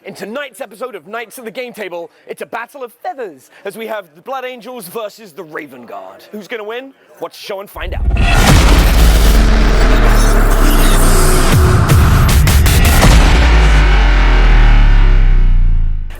In tonight's episode of Knights at the Game Table, it's a battle of feathers as we have the Blood Angels versus the Raven Guard. Who's going to win? Watch the show and find out.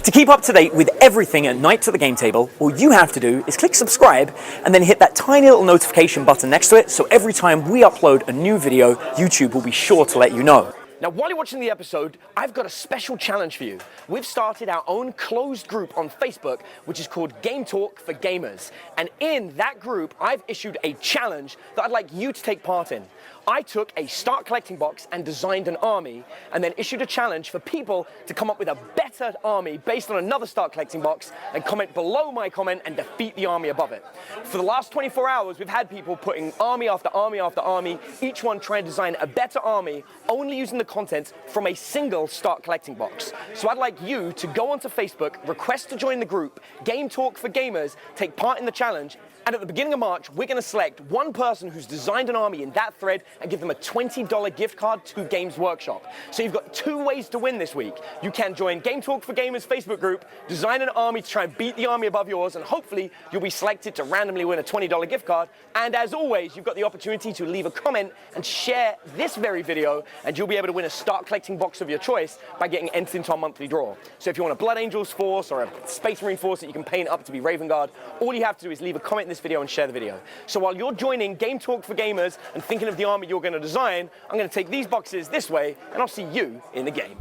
To keep up to date with everything at Knights at the Game Table, all you have to do is click subscribe and then hit that tiny little notification button next to it, so every time we upload a new video, YouTube will be sure to let you know. Now, while you're watching the episode, I've got a special challenge for you. We've started our own closed group on Facebook, which is called Game Talk for Gamers. And in that group, I've issued a challenge that I'd like you to take part in. I took a start collecting box and designed an army, and then issued a challenge for people to come up with a better army based on another start collecting box and comment below my comment and defeat the army above it. For the last 24 hours, we've had people putting army after army after army, each one trying to design a better army, only using the content from a single start collecting box. So I'd like you to go onto Facebook, request to join the group, Game Talk for Gamers, take part in the challenge, and at the beginning of March, we're going to select one person who's designed an army in that thread and give them a $20 gift card to Games Workshop. So you've got two ways to win this week. You can join Game Talk for Gamers Facebook group, design an army to try and beat the army above yours, and hopefully you'll be selected to randomly win a $20 gift card. And as always, you've got the opportunity to leave a comment and share this very video, and you'll be able to win a start collecting box of your choice by getting entered into our monthly draw. So if you want a Blood Angels force or a Space Marine force that you can paint up to be Raven Guard, all you have to do is leave a comment in this video and share the video. So while you're joining Game Talk for Gamers and thinking of the army you're going to design, I'm going to take these boxes this way, and I'll see you in the game.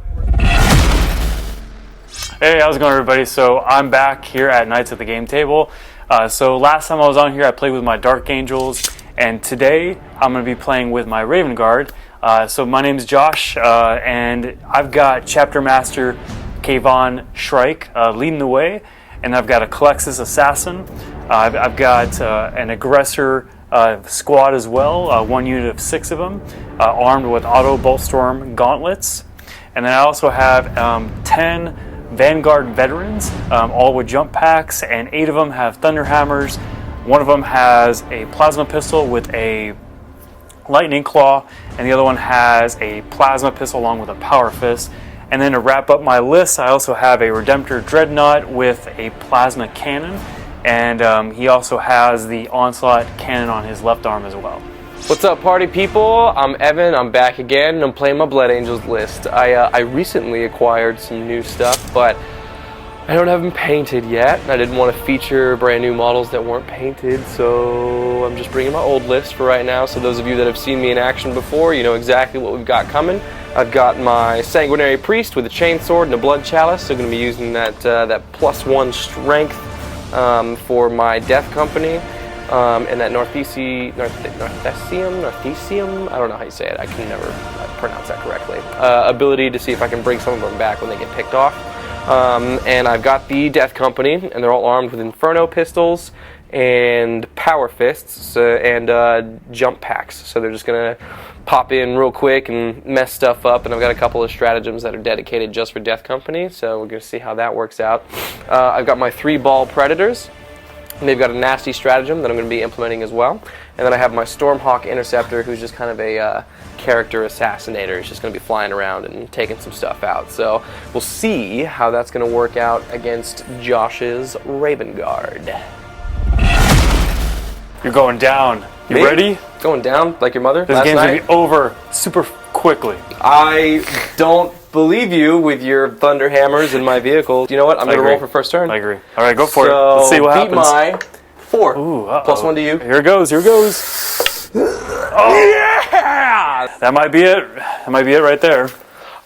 Hey, how's it going, everybody? So I'm back here at Knights at the Game Table. So last time I was on here, I played with my Dark Angels, and today I'm going to be playing with my Raven Guard. So my name's Josh, and I've got Chapter Master Kayvon Shrike leading the way, and I've got a Calexis Assassin. I've got an Aggressor squad as well, one unit of 6 of them, armed with Auto Boltstorm gauntlets. And then I also have 10 Vanguard veterans, all with jump packs, and 8 of them have Thunder Hammers. One of them has a plasma pistol with a lightning claw, and the other one has a plasma pistol along with a power fist. And then to wrap up my list, I also have a Redemptor Dreadnought with a plasma cannon, and he also has the Onslaught cannon on his left arm as well. What's up, party people? I'm Evan. I'm back again, and I'm playing my Blood Angels list. I recently acquired some new stuff, but I don't have them painted yet. I didn't want to feature brand new models that weren't painted, so I'm just bringing my old list for right now. So those of you that have seen me in action before, you know exactly what we've got coming. I've got my Sanguinary Priest with a Chainsword and a Blood Chalice, so I'm going to be using that +1 strength for my Death Company. And that Northesium, I don't know how you say it, I can never pronounce that correctly. Ability to see if I can bring some of them back when they get picked off. And I've got the Death Company, and they're all armed with Inferno pistols and power fists and jump packs. So they're just going to pop in real quick and mess stuff up, and I've got a couple of stratagems that are dedicated just for Death Company, so we're going to see how that works out. I've got my 3-ball Predators, and they've got a nasty stratagem that I'm going to be implementing as well. And then I have my Stormhawk Interceptor, who's just kind of a character assassinator. He's just going to be flying around and taking some stuff out. So we'll see how that's going to work out against Josh's Raven Guard. You're going down. You Me? ready? Going down like your mother This last game's night? going to be over super quickly. I don't believe you with your Thunder Hammers in my vehicle. You know what? I'm going to roll for first turn. I agree. All right, go for it. Let's see what happens. Beat my 4. Ooh, +1 to you. Here it goes. Here it goes. Oh yeah! That might be it. That might be it right there.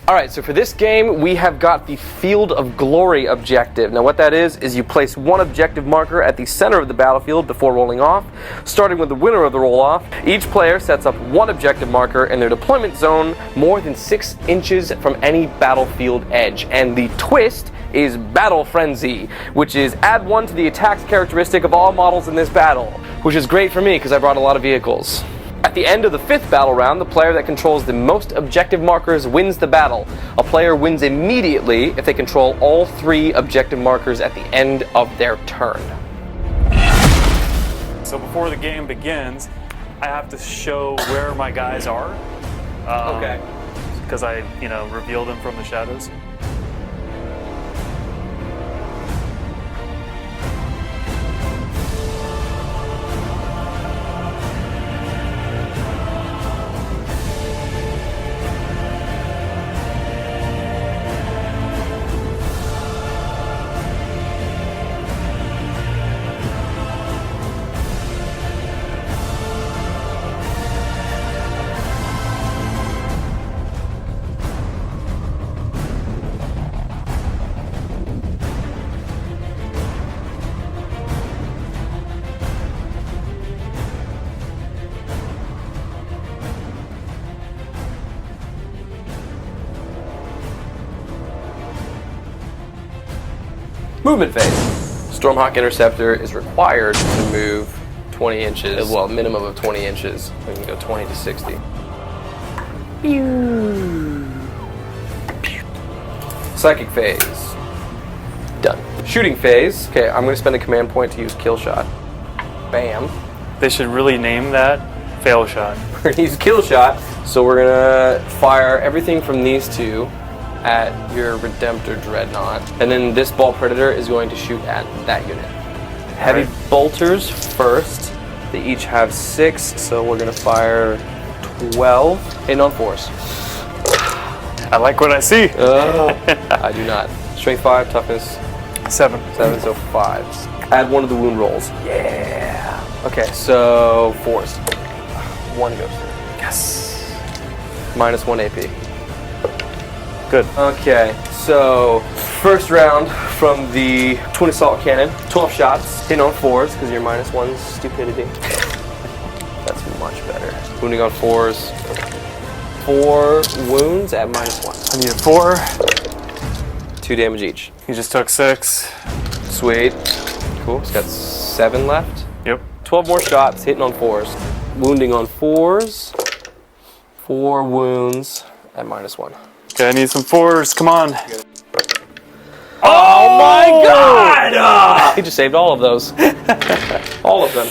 Alright, so for this game, we have got the Field of Glory objective. Now what that is you place one objective marker at the center of the battlefield before rolling off. Starting with the winner of the roll-off, each player sets up one objective marker in their deployment zone more than 6 inches from any battlefield edge. And the twist is Battle Frenzy, which is add 1 to the attacks characteristic of all models in this battle, which is great for me because I brought a lot of vehicles. At the end of the 5th battle round, the player that controls the most objective markers wins the battle. A player wins immediately if they control all 3 objective markers at the end of their turn. So before the game begins, I have to show where my guys are. Okay. Because I, revealed them from the shadows. Movement phase. Stormhawk Interceptor is required to move 20 inches. Well, minimum of 20 inches. We can go 20 to 60. Psychic phase. Done. Shooting phase. Okay, I'm going to spend a command point to use kill shot. Bam. They should really name that fail shot. We're going to use kill shot. So we're going to fire everything from these two at your Redemptor Dreadnought. And then this Ball Predator is going to shoot at that unit. Heavy bolters first. They each have 6, so we're going to fire 12. Hitting on 4s. I like what I see. I do not. Strength 5, toughness 7. 7, so 5s. Add 1 of the wound rolls. Yeah. Okay, so 4s. 1 goes through. Yes. Minus 1 AP. Good. Okay, so first round from the Twin Assault Cannon. 12 shots, hitting on 4s because you're minus 1 stupidity. That's much better. Wounding on 4s. 4 wounds at minus 1. I need a 4. 2 damage each. He just took 6. Sweet. Cool. He's got 7 left. Yep. 12 more shots, hitting on 4s. Wounding on 4s. 4 wounds at minus 1. Okay, I need some 4s. Come on. Oh my god! He just saved all of those. All of them.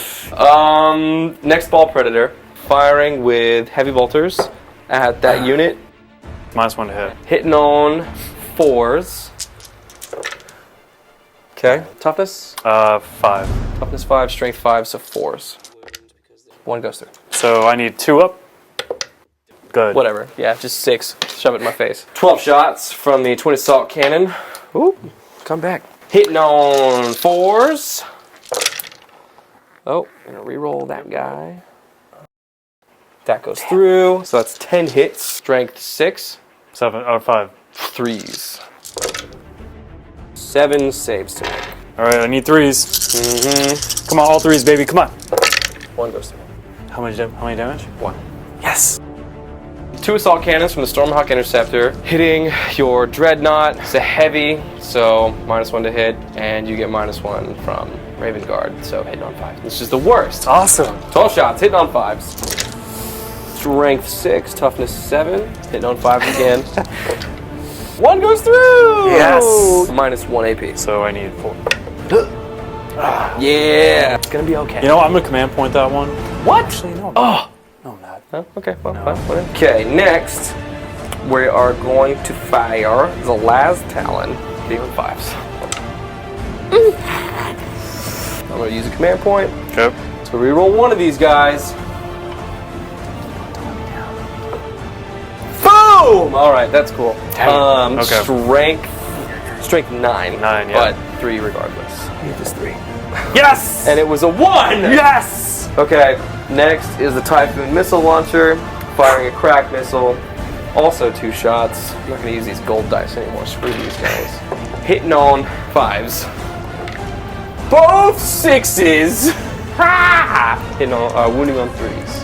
Next Ball Predator. Firing with heavy bolters at that unit. Minus 1 to hit. Hitting on 4s. Okay. Toughness? 5. Toughness 5, strength 5, so 4s. 1 goes through. So I need 2 up. Good. Whatever. Yeah, just 6. Shove it in my face. 12 shots from the Twin Assault Cannon. Ooh, come back. Hitting on 4s. Oh, gonna reroll that guy. That goes through. So that's 10 hits. Strength 6. 7 or 5. 3s. 7 saves to make. All right, I need 3s. Come on, all 3s, baby. Come on. 1 goes through. How many damage? 1. Yes. 2 assault cannons from the Stormhawk Interceptor hitting your Dreadnought. It's a heavy, so minus 1 to hit, and you get minus 1 from Raven Guard, so hitting on 5. This is the worst. Awesome. 12 shots, hitting on 5s. Strength 6, toughness 7, hitting on 5s again. 1 goes through! Yes. Minus 1 AP. So I need 4. Yeah! It's gonna be okay. You know what? I'm going to command point that one. What? Actually, no. Oh! No, I'm not. Oh, okay, well, fine, whatever. Okay, next, we are going to fire the Laz Talon, hitting on 5s. I'm going to use a command point. Okay. So reroll 1 of these guys. Boom! All right, that's cool. Okay. Strength 9. 9, yeah. But 3 regardless. I need this 3. Yes! And it was a 1! Yes! Okay, next is the Typhoon Missile Launcher, firing a crack missile. Also 2 shots. I'm not going to use these gold dice anymore. Screw these guys. Hitting on 5s. Both 6s! Ha! Hitting on, wounding on 3s.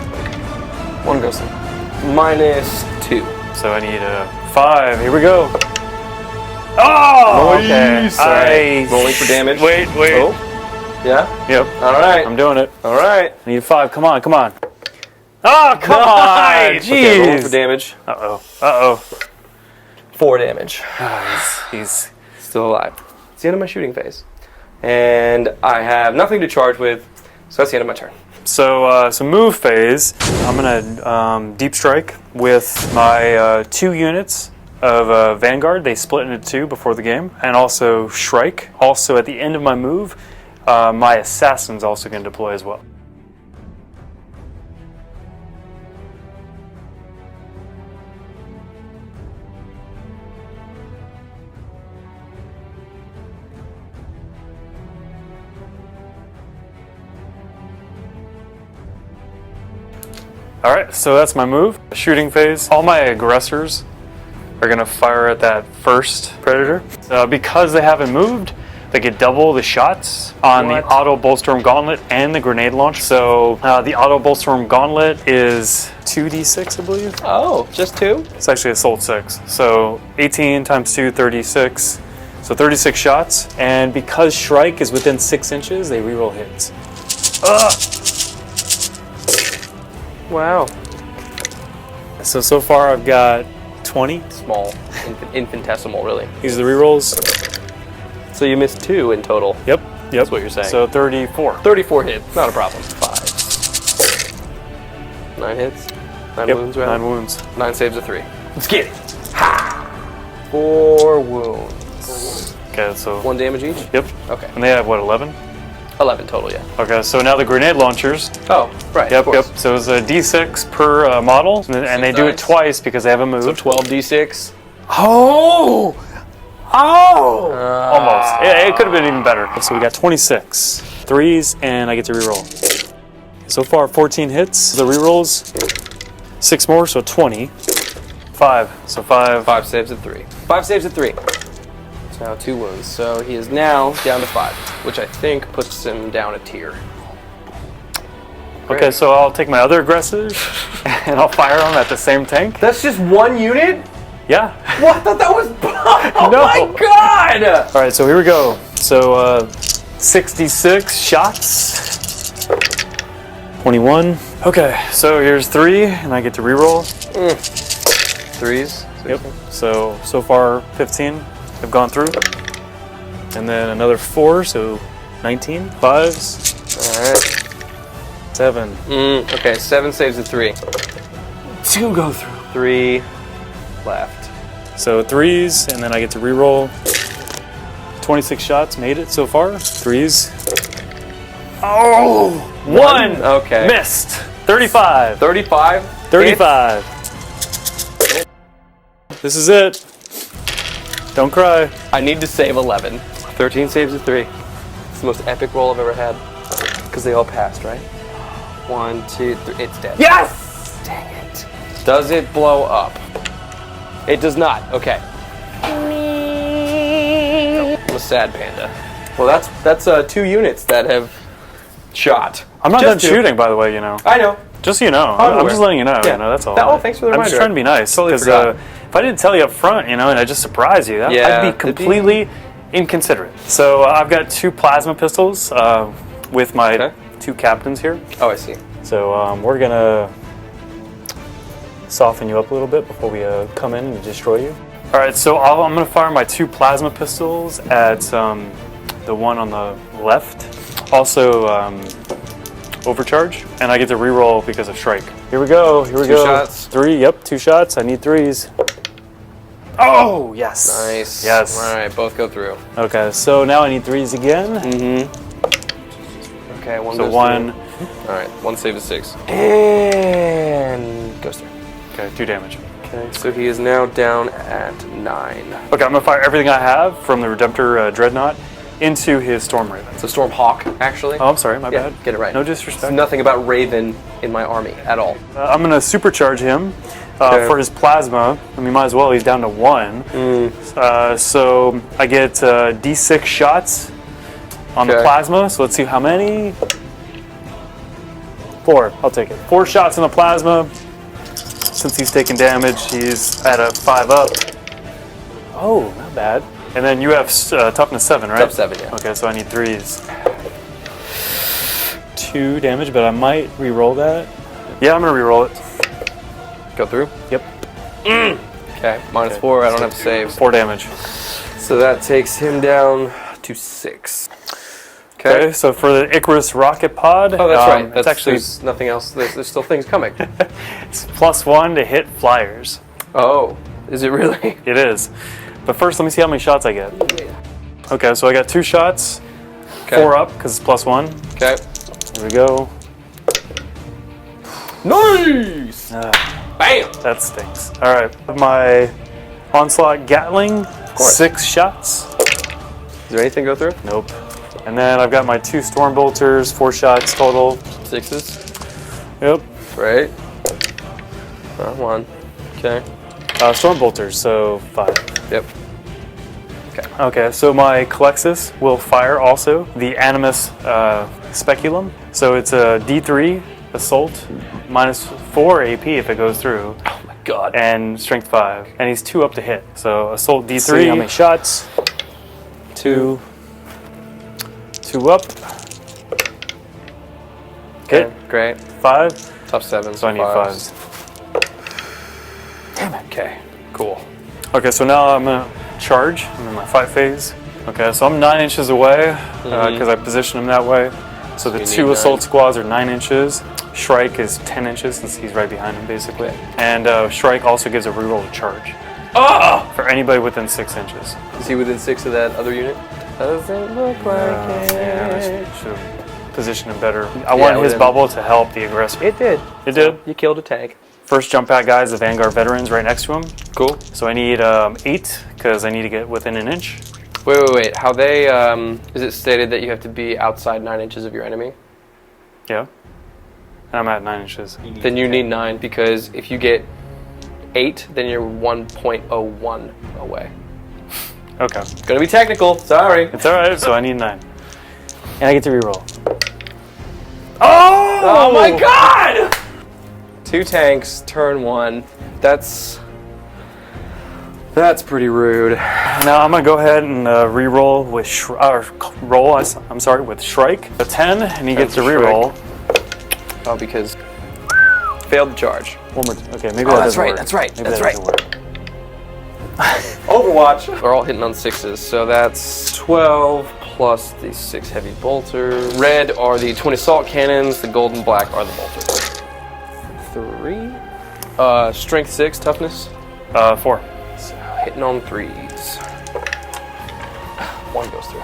1 goes through. Minus 2. So I need a 5. Here we go. Oh! Okay. Nice. Rolling for damage. Wait. Oh. Yeah? Yep. Alright. I'm doing it. Alright. I need a 5. Come on. Oh, come on! Jeez. Okay, rolling for damage. Uh-oh. 4 damage. He's Still alive. It's the end of my shooting phase. And I have nothing to charge with, so that's the end of my turn. So move phase. I'm gonna deep strike with my 2 units of Vanguard. They split into 2 before the game, and also Shrike. Also at the end of my move, my Assassin's also gonna deploy as well. Alright, so that's my move. Shooting phase. All my aggressors are going to fire at that first Predator. Because they haven't moved, they get double the shots on the Auto Bullstorm Gauntlet and the Grenade Launch. So the Auto Bullstorm Gauntlet is 2d6, I believe. Oh, just 2? It's actually Assault 6. So 18 times 2, 36. So 36 shots, and because Shrike is within 6 inches, they reroll hits. Wow. So far I've got 20. Small, infinitesimal, really. These are the rerolls. So you missed 2 in total. Yep. That's what you're saying. So 34. 34 hits, not a problem. 5. 9 hits. 9 wounds, rather. 9 wounds. 9 saves of 3. Let's get it. Ha! 4 wounds. Okay, so 1 damage each? Yep. Okay. And they have what, 11? 11 total, yeah. Okay, so now the grenade launchers. Oh, right. Yep, of yep. course. So it's a D6 per model, and they do it dice. twice because they have a move. So 12d6. Oh! Almost. It could have been even better. So we got 26 threes, and I get to reroll. So far, 14 hits. The rerolls, 6 more, so 20. 5. So 5. 5 saves of 3. 5 saves of 3. So now 2 wounds. So he is now down to 5, which I think puts him down a tier. Okay, so I'll take my other aggressive, and I'll fire them at the same tank. That's just 1 unit? Yeah. What? I thought that was... Oh No. my god! All right, so here we go. So 66 shots. 21. Okay, so here's 3, and I get to reroll. 3s. Yep. So far 15 have gone through, and then another 4, so 19. 5s. Alright. 7. Okay, 7 saves of 3. 2 go through. 3 left. So 3s, and then I get to reroll. 26 shots made it so far. 3s. Oh! 1! Okay. Missed. 35. 35? 35. This is it. Don't cry. I need to save 11. 13 saves of 3. It's the most epic roll I've ever had. Because they all passed, right? 1, 2, 3. It's dead. Yes! Dang it. Does it blow up? It does not. Okay. I'm a sad panda. Well, that's 2 units that have shot. I'm not Just done 2. shooting, by the way, you know. I know. Just so you know. I'm I'm just letting you know, Yeah. you know, that's all. Oh, thanks for the I'm reminder. just trying to be nice. Totally Because forgot. if I didn't tell you up front, you know, and I just surprised you, Yeah, I'd be it'd completely inconsiderate. So I've got 2 plasma pistols with my 2 captains here. Oh, I see. So we're going to soften you up a little bit before we come in and destroy you. All right, so I'm going to fire my 2 plasma pistols at the one on the left. Also, overcharge, and I get to reroll because of Shrike. Here we go. Here we go. 2 shots. 3. Yep, 2 shots. I need 3s. Oh, yes. Nice. Yes. All right, both go through. Okay, so now I need 3s again. Okay, 1 So goes 1. through. All right, 1 save of 6. And goes through. Okay, 2 damage. Okay, so he is now down at 9. Okay, I'm gonna fire everything I have from the Redemptor Dreadnought into his Storm Raven. It's a Storm Hawk, actually. Oh, I'm sorry, my Yeah, bad. get it right. No There's disrespect. nothing about Raven in my army at all. I'm gonna supercharge him Okay. for his plasma. I mean, might as well. He's down to 1. So I get D6 shots on the Okay. plasma. So let's see how many. 4. I'll take it. 4 shots in the plasma. Since he's taking damage, he's at a 5 up. Oh, not bad. And then you have toughness 7, right? Tough 7, yeah. Okay, so I need 3s. 2 damage, but I might re-roll that. Yeah, I'm gonna re-roll it. Go through? Yep. Okay, minus 4, I don't have to save. 4 damage. So that takes him down to 6. Okay, so for the Icarus rocket pod, Oh, that's right. it's actually There's nothing else. There's still things coming. it's +1 to hit flyers. Oh, is it really? It is. But first, let me see how many shots I get. Okay, so I got 2 shots, 4 up because it's +1. Okay. Here we go. Nice! Bam! That stinks. All right, my onslaught Gatling, course. 6 shots. Does there anything go through? Nope. And then I've got my 2 storm bolters, 4 shots total. 6s. Yep. Right. 1. Okay. Storm bolters, so 5. Yep. Okay, so my Calexis will fire also the Animus Speculum. So it's a D3 assault, -4 AP if it goes through. Oh my god. And strength 5. And he's 2 up to hit. So assault D3. See how many shots? 2. 2 up. Okay, great. 5. Tough 7. So I need 5s. Damn it. Okay, cool. Okay, so now I'm gonna charge. I'm in my 5 phase. Okay, so I'm 9 inches away because I position him that way. So the you 2 need assault 9. squads are 9 inches. Shrike is 10 inches since he's right behind him, basically. And Shrike also gives a reroll to charge. Oh! For anybody within 6 inches. Is he within 6 of that other unit? Doesn't look like it. Yeah, I should have positioned him better. I wanted his bubble to help the aggressor. It did. It did. You killed a tank. First jump out guy is the Vanguard veterans right next to him. Cool. So I need 8 because I need to get within an inch. Wait. How they, is it stated that you have to be outside 9 inches of your enemy? Yeah. And I'm at 9 inches. Then you need 9 because if you get 8, then you're 1.01 away. Okay. It's gonna be technical. Sorry. It's alright, so I need 9. And I get to reroll. Oh! Oh my god! 2 tanks, turn 1. That's pretty rude. Now I'm gonna go ahead and re-roll with I'm sorry, with Shrike. A 10, and he gets to re-roll. Oh, because failed the charge. One more. Okay, maybe that doesn't work. That's right. Maybe that doesn't work. Overwatch. We're all hitting on 6s, so that's 12 plus the 6 heavy bolters. Red are the 20 assault cannons. The gold and black are the bolters. 3. Strength 6, toughness. 4. So hitting on 3s. 1 goes through.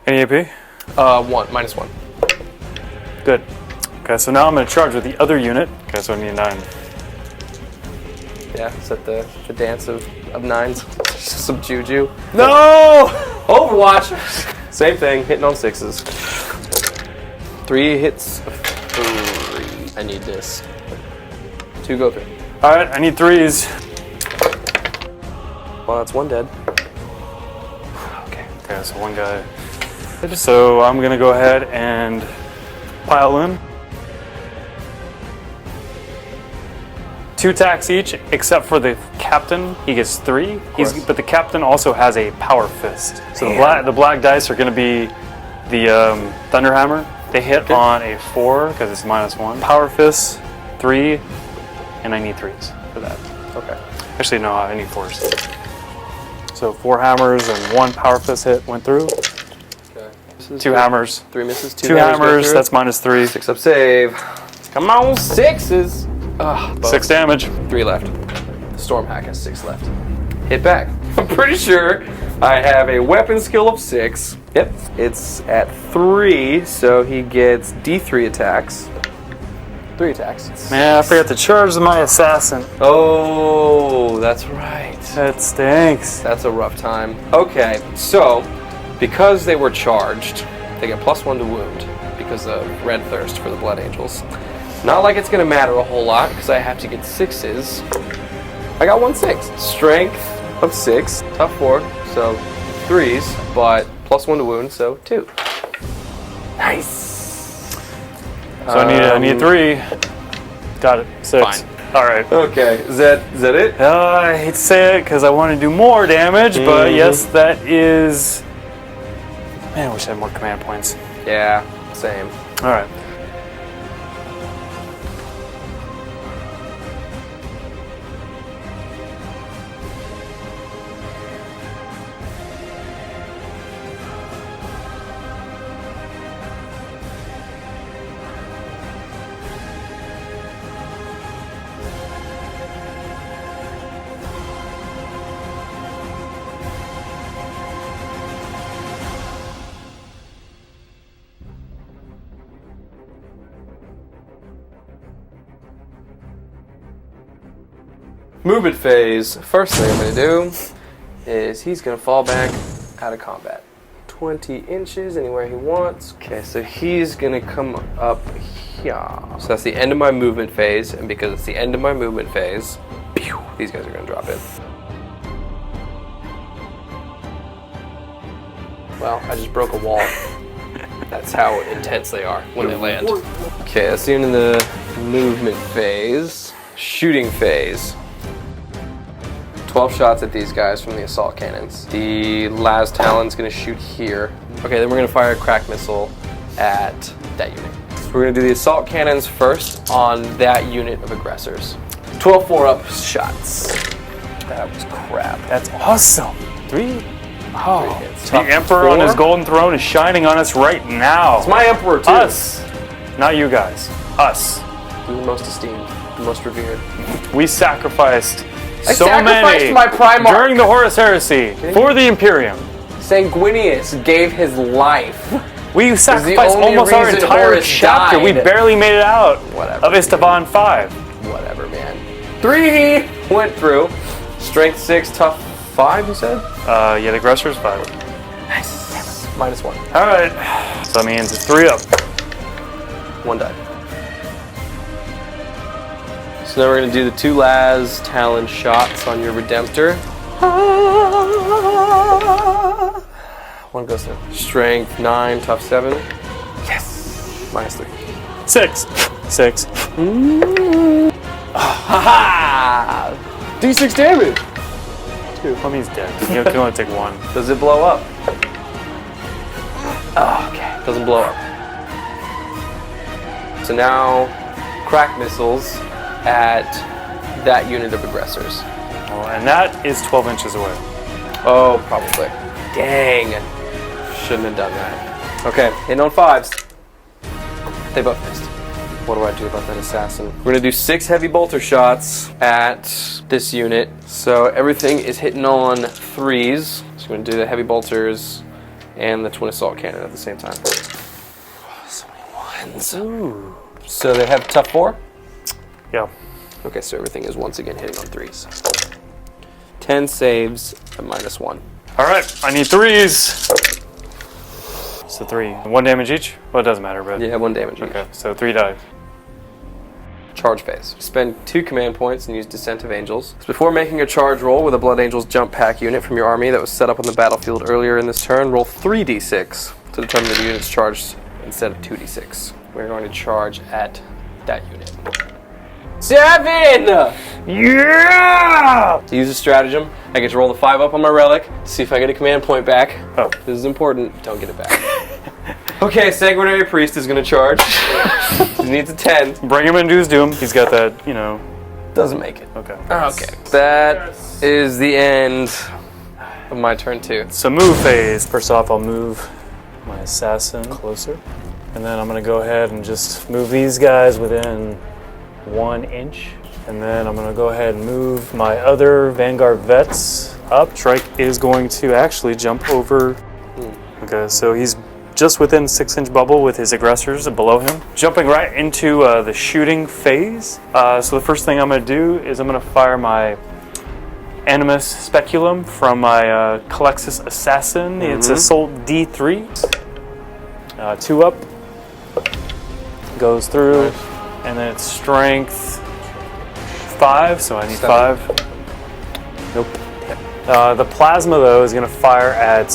Any AP? 1 -1. Good. Okay, so now I'm going to charge with the other unit. Okay, so I need 9. Yeah, is that the dance of 9s? Some juju. No! Overwatch! Same thing, hitting on 6s. 3 hits. 3. I need this. 2 go through. Alright, I need 3s. Well, that's 1 dead. Okay, so 1 guy. So I'm going to go ahead and pile in. 2 attacks each, except for the captain. He gets 3. But the captain also has a power fist. So the black dice are going to be the Thunderhammer. They hit on a 4 because it's -1. Power fist 3, and I need 3s for that. Okay. Actually, no, I need 4s. So 4 hammers and 1 power fist hit went through. Okay. 2 hammers. 3 misses. 2 hammers. That's -3. 6 up save. Come on, 6s. 6 damage. 3 left. The Storm Hack has 6 left. Hit back. I'm pretty sure I have a weapon skill of 6. Yep. It's at 3, so he gets D3 attacks. 3 attacks. Man, I forgot to charge my assassin. Oh, that's right. That stinks. That's a rough time. Okay, so because they were charged, they get +1 to wound because of red thirst for the Blood Angels. Not like it's gonna matter a whole lot because I have to get 6s. I got 1 6. Strength of 6, tough 4, so 3s, but +1 to wound, so 2. Nice. So I need 3. Got it. 6. Fine. All right. Okay, is that it? I hate to say it because I want to do more damage, but yes, that is. Man, I wish I had more command points. Yeah, same. All right. Movement phase. First thing I'm going to do is he's going to fall back out of combat. 20 inches, anywhere he wants. Okay, so he's going to come up here. So that's the end of my movement phase, and because it's the end of my movement phase, pew, these guys are going to drop in. Well, I just broke a wall. That's how intense they are when they land. Okay, that's the end of the movement phase. Shooting phase. 12 12 shots at these guys from the assault cannons. The Las Talon's gonna shoot here. Okay, then we're gonna fire a crack missile at that unit. So we're gonna do the assault cannons first on that unit of aggressors. 12 4-up shots. That was crap. That's awesome. 3. Oh, hits. the Tough Emperor 4. on his golden throne is shining on us right now. It's my Emperor too. Us. Not you guys. Us. The most esteemed, the most revered. We sacrificed I so sacrificed many my Primarch. during the Horus Heresy for the Imperium. Sanguinius gave his life. We sacrificed only almost our reason entire Horus chapter. We died. barely made it out Whatever. of Esteban 5. Whatever, man. 3 went through. Strength 6, tough 5, you said? Yeah, the aggressor's 5. Nice. -1. All right. So that means it's 3 up. 1 die. So now we're going to do the 2 Las Talon shots on your Redemptor. 1 goes through. Strength 9, tough 7. Yes! -3. 6. 6. Haha! D6 damage! Well, he's dead. You can only take 1. Does it blow up? Oh, okay. Doesn't blow up. So now, crack missiles at that unit of aggressors. Oh, and that is 12 inches away. Oh, probably. Dang. Shouldn't have done that. Okay, hitting on 5s. They both missed. What do I do about that assassin? We're gonna do 6 heavy bolter shots at this unit. So everything is hitting on 3s. So we're gonna do the heavy bolters and the twin assault cannon at the same time. So many 1s. Ooh. So they have tough 4? Yeah. Okay, so everything is once again hitting on 3s. 10 saves at -1. All right, I need 3s. So 3. 1 damage each? Well, it doesn't matter, but... Yeah, 1 damage each. Okay, so 3 die. Charge phase. Spend 2 command points and use Descent of Angels. Before making a charge roll with a Blood Angels jump pack unit from your army that was set up on the battlefield earlier in this turn, roll 3d6 to determine the unit's charged instead of 2d6. We're going to charge at that unit. 7! Yeah! To use a stratagem, I get to roll the 5 up on my relic to see if I get a command point back. Oh. This is important. Don't get it back. Okay, Sanguinary Priest is going to charge. He needs a 10. Bring him into his doom. He's got that, you know... Doesn't make it. Okay. Okay. That is the end of my turn 2. So move phase. First off, I'll move my assassin closer. And then I'm going to go ahead and just move these guys within 1 inch. And then I'm going to go ahead and move my other Vanguard vets up. Shrike is going to actually jump over. Okay, so he's just within 6-inch bubble with his aggressors below him. Jumping right into the shooting phase. So the first thing I'm going to do is I'm going to fire my Animus Speculum from my Calexis Assassin. It's Assault D3. 2 up. Goes through. And then it's Strength 5, so I need 5. Nope. The Plasma, though, is going to fire at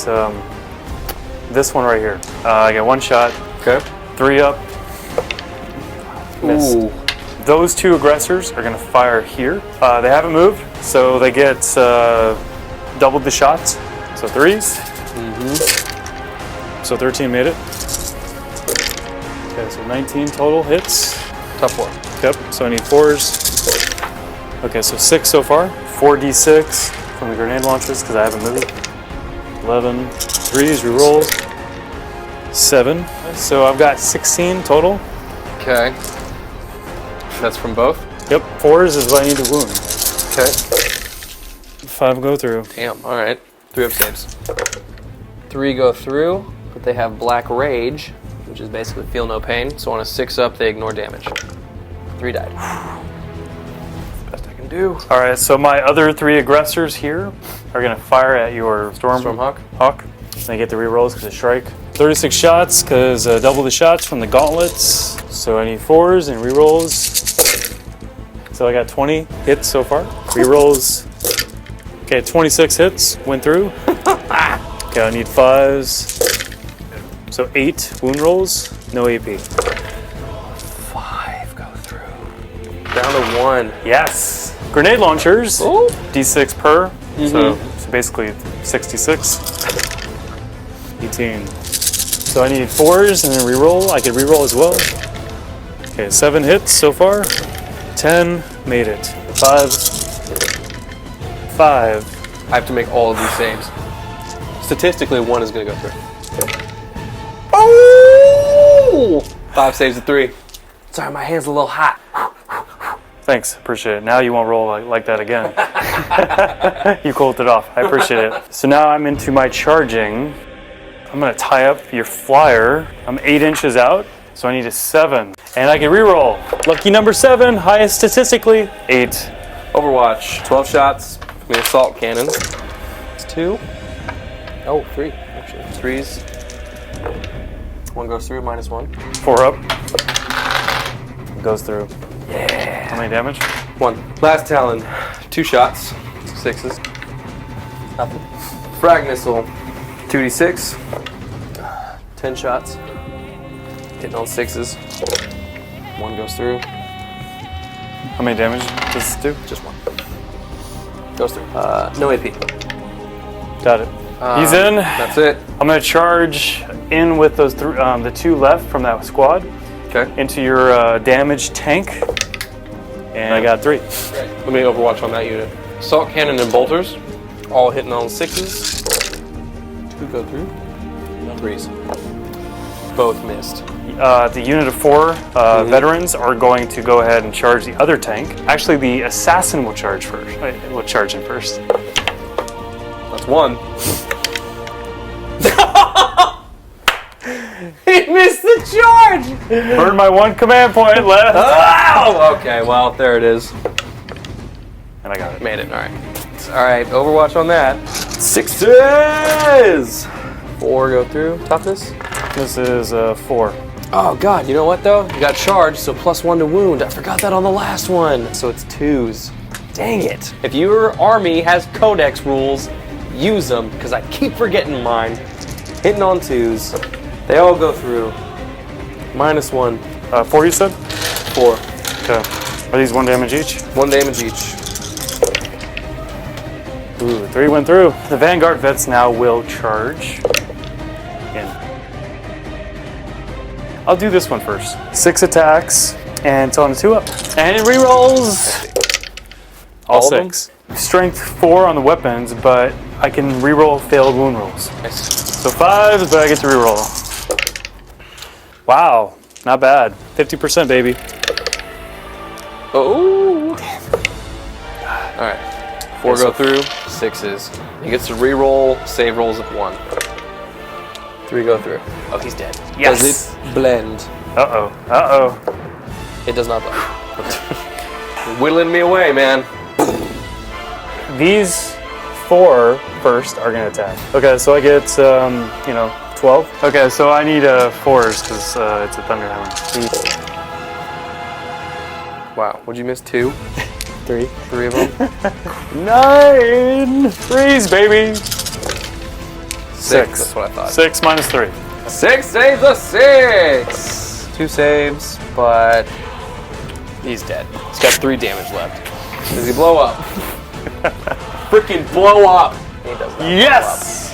this one right here. I get 1 shot. Okay. 3 up. Missed. Ooh. Those 2 aggressors are going to fire here. They haven't moved, so they get doubled the shots. So 3s. So 13 made it. Okay, so 19 total hits. Tough 4. Yep, so I need 4s. Okay, so 6 so far. 4d6 from the grenade launchers because I haven't moved. 11. 3s, reroll. 7. So I've got 16 total. Okay. That's from both? Yep, 4s is what I need to wound. Okay. 5 go through. Damn, alright. 3 up saves. 3 go through, but they have Black Rage, which is basically feel no pain. So on a 6 up, they ignore damage. 3 died. Best I can do. Alright, so my other 3 aggressors here are going to fire at your Stormhawk. Hawk. They get the rerolls because of Shrike. 36 shots because double the shots from the gauntlets. So I need 4s and rerolls. So I got 20 hits so far. Rerolls. Okay, 26 hits. Went through. Okay, I need 5s. So 8 wound rolls. No AP. 5 go through. Down to 1. Yes. Grenade launchers, Ooh. D6 per, so basically 66. 18. So I need 4s and then reroll. I could reroll as well. Okay, 7 hits so far. 10, made it. 5. I have to make all of these saves. Statistically, 1 is going to go through. Oh! 5 saves to 3. Sorry, my hand's a little hot. Thanks, appreciate it. Now you won't roll like that again. You cooled it off, I appreciate it. So now I'm into my charging. I'm gonna tie up your flyer. I'm 8 inches out, so I need a 7. And I can reroll. Lucky number 7, highest statistically, 8. Overwatch, 12 shots from the assault cannon. It's 2. Oh, 3, actually. 3s. 1 goes through, -1. 4 up. Goes through. Yeah. How many damage? 1. Last Talon, 2 shots, 6s. Nothing. Frag missile, 2d6. 10 shots. Hitting on 6s. 1 goes through. How many damage does this do? Just 1. Goes through. No AP. Got it. He's in. That's it. I'm gonna charge in with those the 2 left from that squad. Okay. Into your damaged tank. And I got 3. Let me overwatch on that unit. Assault cannon and bolters, all hitting on 6s. 2 go through. 3s. Both missed. The unit of 4 veterans are going to go ahead and charge the other tank. Actually, the assassin will charge first. Will charge in first. That's 1. He missed the charge! Burn my 1 command point left. Oh! Okay, well, there it is. And I got it. Made it, alright. Alright, overwatch on that. 6s! 4 go through. Toughness? This is 4. Oh god, you know what though? You got charged, so +1 to wound. I forgot that on the last one. So it's 2s. Dang it. If your army has codex rules, use them, because I keep forgetting mine. Hitting on 2s. They all go through. -1. 4 you said? 4. Okay. Are these 1 damage each? 1 damage each. Ooh, 3 went through. The Vanguard vets now will charge in. I'll do this one first. 6 attacks, and it's on a 2 up. And it rerolls! All All of them? 6. Strength 4 on the weapons, but I can reroll failed wound rolls. Nice. So 5s, but I get to reroll. Wow, not bad. 50%, baby. Oh! Alright. 4 go through, 6s. He gets to re-roll save rolls of 1. 3 go through. Oh, he's dead. Yes! Does it blend? Uh-oh, uh-oh. It does not blend. Okay. You're whittling me away, man. These 4 first are gonna attack. Okay, so I get, 12. Okay, so I need 4s because it's a Thunderhammer. Wow, would you miss 2? 3. 3 of them? 9! 3s, baby! 6. That's what I thought. 6 minus 3. 6 saves a 6! 2 saves, but he's dead. He's got 3 damage left. Does he blow up? Freaking blow up! He does not. Yes!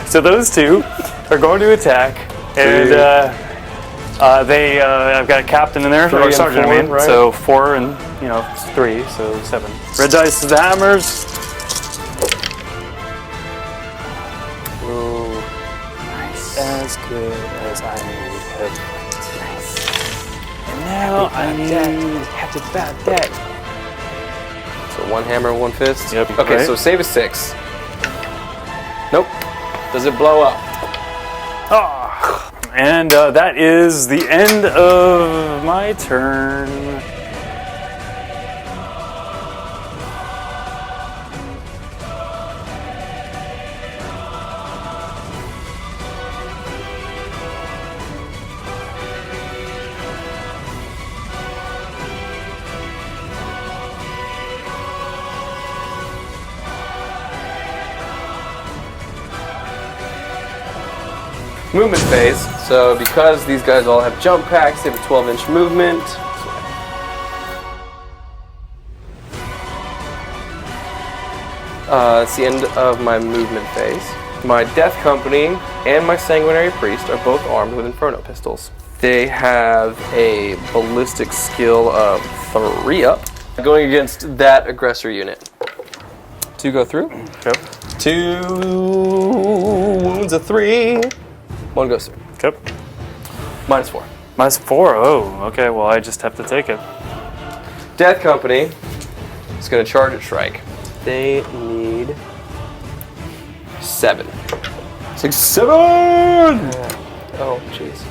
So those 2 are going to attack, and I've got a captain in there, 3 or and sergeant, 4, I mean. right? So 4 and 3, so 7. Red dice is the hammers. Ooh. Nice. As good as I need it. Nice. And now I have to bad deck. So 1 hammer, 1 fist. Yep. Okay, right. so save a 6. Nope. Does it blow up? Ah. And that is the end of my turn. Movement phase. So because these guys all have jump packs, they have a 12-inch movement. It's the end of my movement phase. My Death Company and my Sanguinary Priest are both armed with Inferno pistols. They have a ballistic skill of 3 up, going against that aggressor unit. 2 go through. Yep. 2 wounds of 3. 1 goes through. Yep. -4. -4. Oh, okay. Well, I just have to take it. Death Company is going to charge at Shrike. They need 7. 6, 7. Oh, jeez.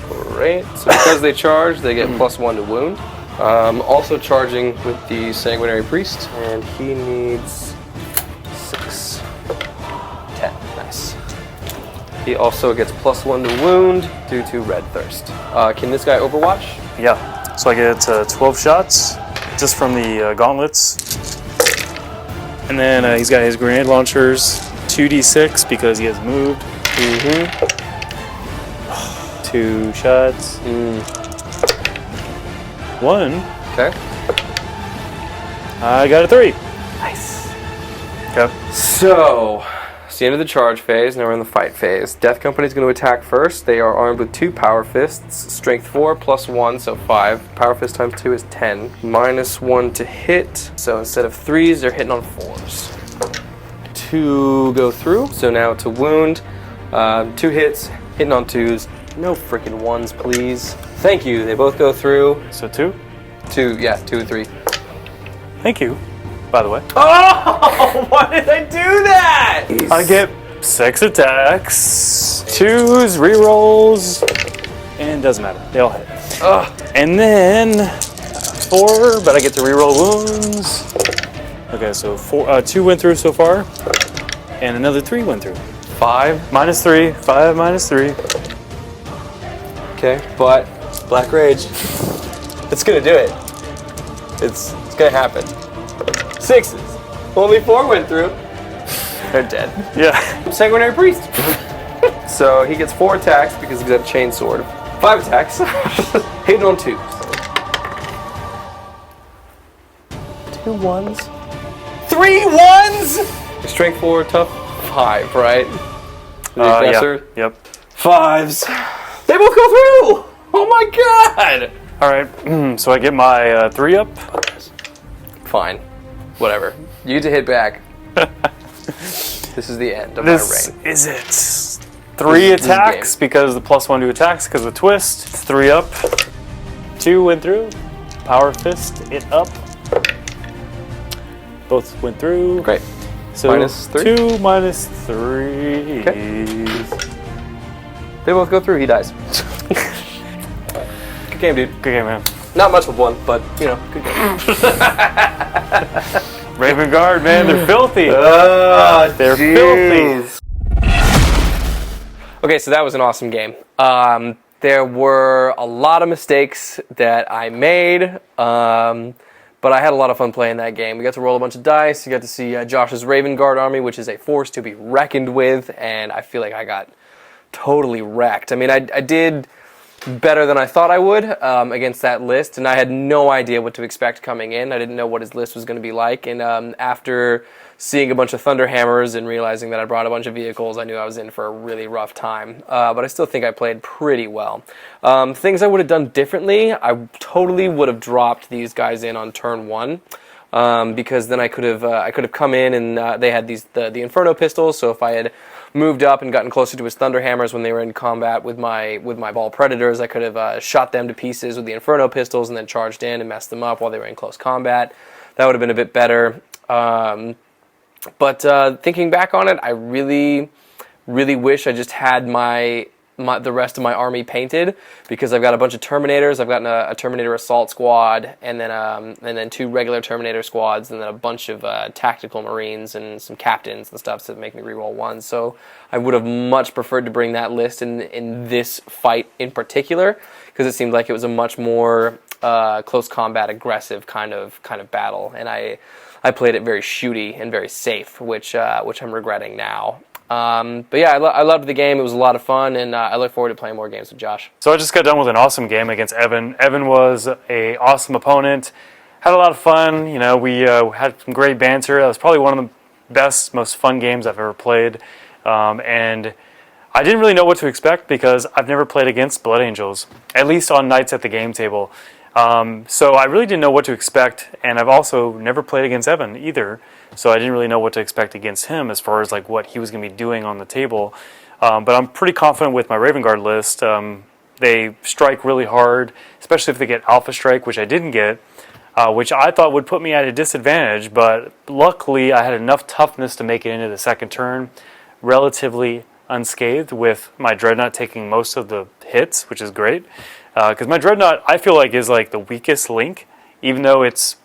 Great. So because they charge, they get +1 to wound. Also charging with the Sanguinary Priest, and he needs 6. 10. Nice. He also gets +1 to wound due to Red Thirst. Can this guy Overwatch? Yeah. So I get 12 shots just from the gauntlets. And then he's got his grenade launchers, 2d6 because he has moved. 2 shots. 1. Okay. I got a 3. Nice. Okay. So, it's the end of the charge phase, now we're in the fight phase. Death Company is going to attack first. They are armed with 2 Power Fists, Strength 4 +1, so 5. Power Fist times 2 is 10. -1 to hit, so instead of 3s, they're hitting on 4s. 2 go through, so now to wound. 2 hits, hitting on 2s. No freaking 1s, please. Thank you, they both go through. So 2? 2, yeah, 2 and 3. Thank you, by the way. Oh, why did I do that? I get 6 attacks, 2s, rerolls, and doesn't matter. They all hit. And then 4, but I get to reroll wounds. Okay, so 2 went through so far, and another 3 went through. 5. -3, 5 -3. Okay, but Black Rage. It's gonna do it. It's gonna happen. 6s. Only 4 went through. They're dead. Yeah. Sanguinary Priest. So he gets 4 attacks because he's got a chain sword. 5 attacks. Hitting on 2s. 2 1s. 3 1s! Strength 4, tough 5, right? The aggressor. Yep. 5s. They both go through! Oh my god! All right, so I get my 3 up. Fine. Whatever. You get to hit back. This is the end of my This reign. is it. 3 attacks because the +1 to attacks because of the twist. 3 up. 2 went through. Power Fist it up. Both went through. Great. So -3. 2 -3. Okay. They both go through, he dies. Good game, dude. Good game, man. Not much of one, but, you know, good game. Raven Guard, man, they're filthy. They're filthy. Okay, so that was an awesome game. There were a lot of mistakes that I made, but I had a lot of fun playing that game. We got to roll a bunch of dice. You got to see Josh's Raven Guard army, which is a force to be reckoned with, and I feel like I got totally wrecked. I mean, I did better than I thought I would against that list, and I had no idea what to expect coming in. I didn't know what his list was going to be like, and after seeing a bunch of Thunderhammers and realizing that I brought a bunch of vehicles, I knew I was in for a really rough time. But I still think I played pretty well. Things I would have done differently, I totally would have dropped these guys in on turn 1. Because then I could have come in and they had the Inferno pistols. So if I had moved up and gotten closer to his Thunderhammers when they were in combat with my Ball Predators, I could have shot them to pieces with the Inferno pistols and then charged in and messed them up while they were in close combat. That would have been a bit better. But thinking back on it, I really, really wish I just had the rest of my army painted, because I've got a bunch of Terminators. I've got a Terminator Assault Squad, and then 2 regular Terminator squads, and then a bunch of tactical Marines and some captains and stuff to make me reroll 1. So I would have much preferred to bring that list in this fight in particular, because it seemed like it was a much more close combat, aggressive kind of battle, and I played it very shooty and very safe, which I'm regretting now. But yeah, I loved the game. It was a lot of fun, and I look forward to playing more games with Josh. So I just got done with an awesome game against Evan. Evan was an awesome opponent. had a lot of fun. You know, we had some great banter. That was probably one of the best, most fun games I've ever played. And I didn't really know what to expect because I've never played against Blood Angels, at least on nights at the game table. So I really didn't know what to expect, and I've also never played against Evan either. So I didn't really know what to expect against him as far as like what he was going to be doing on the table. But I'm pretty confident with my Raven Guard list. They strike really hard, especially if they get Alpha Strike, which I didn't get, which I thought would put me at a disadvantage. But luckily, I had enough toughness to make it into the second turn relatively unscathed, with my Dreadnought taking most of the hits, which is great. Because my Dreadnought, I feel like, is like the weakest link, even though it's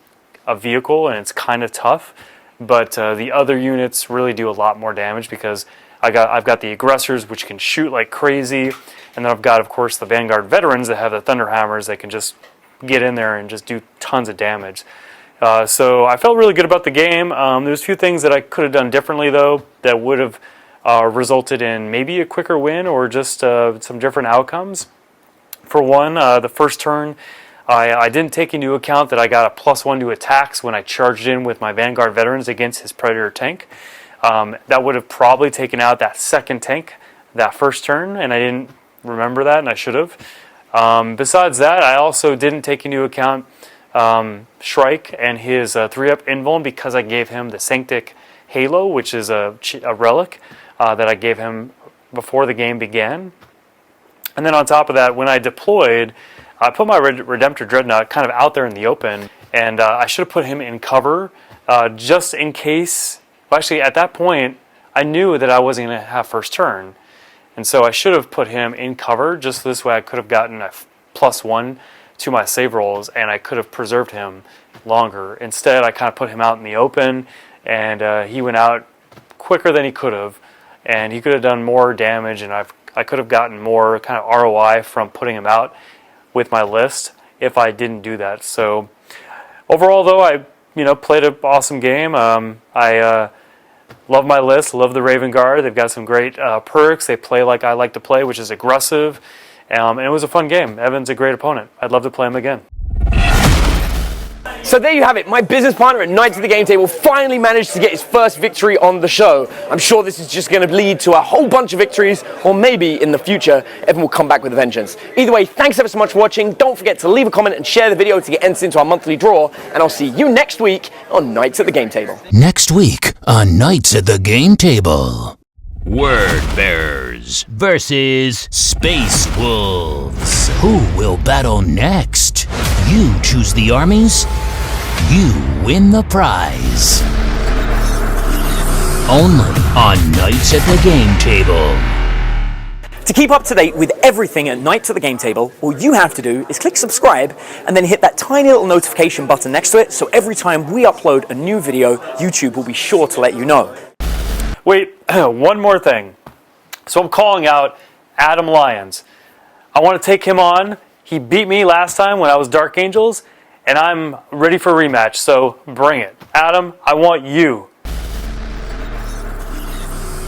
a vehicle and it's kind of tough. But the other units really do a lot more damage because I've got the aggressors, which can shoot like crazy, and then I've got, of course, the Vanguard veterans that have the Thunder Hammers that can just get in there and just do tons of damage. So I felt really good about the game. There's a few things that I could have done differently, though, that would have resulted in maybe a quicker win or just some different outcomes. For one, the first turn, I didn't take into account that I got a +1 to attacks when I charged in with my Vanguard veterans against his Predator tank. That would have probably taken out that second tank that first turn, and I didn't remember that, and I should have. Besides that, I also didn't take into account Shrike and his 3-up invuln because I gave him the Sanctic Halo, which is a relic that I gave him before the game began. And then on top of that, when I deployed, I put my Redemptor Dreadnought kind of out there in the open, and I should have put him in cover just in case. Well, actually, at that point, I knew that I wasn't going to have first turn, and so I should have put him in cover. Just this way, I could have gotten a +1 to my save rolls, and I could have preserved him longer. Instead, I kind of put him out in the open, and he went out quicker than he could have, and he could have done more damage, and I could have gotten more kind of ROI from putting him out with my list if I didn't do that. So overall, though, I played an awesome game. I love my list, love the Raven Guard. They've got some great perks. They play like I like to play, which is aggressive. And it was a fun game. Evan's a great opponent. I'd love to play him again. So there you have it. My business partner at Knights of the Game Table finally managed to get his first victory on the show. I'm sure this is just going to lead to a whole bunch of victories, or maybe in the future, Evan will come back with a vengeance. Either way, thanks ever so much for watching. Don't forget to leave a comment and share the video to get entered into our monthly draw, and I'll see you next week on Knights at the Game Table. Next week on Knights at the Game Table. Word Bearers versus Space Wolves. Who will battle next? You choose the armies, you win the prize. Only on Knights at the Game Table. To keep up to date with everything at Knights at the Game Table, all you have to do is click subscribe and then hit that tiny little notification button next to it, so every time we upload a new video, YouTube will be sure to let you know. Wait, one more thing. So I'm calling out Adam Lyons. I want to take him on. He beat me last time when I was Dark Angels, and I'm ready for a rematch, so bring it. Adam, I want you.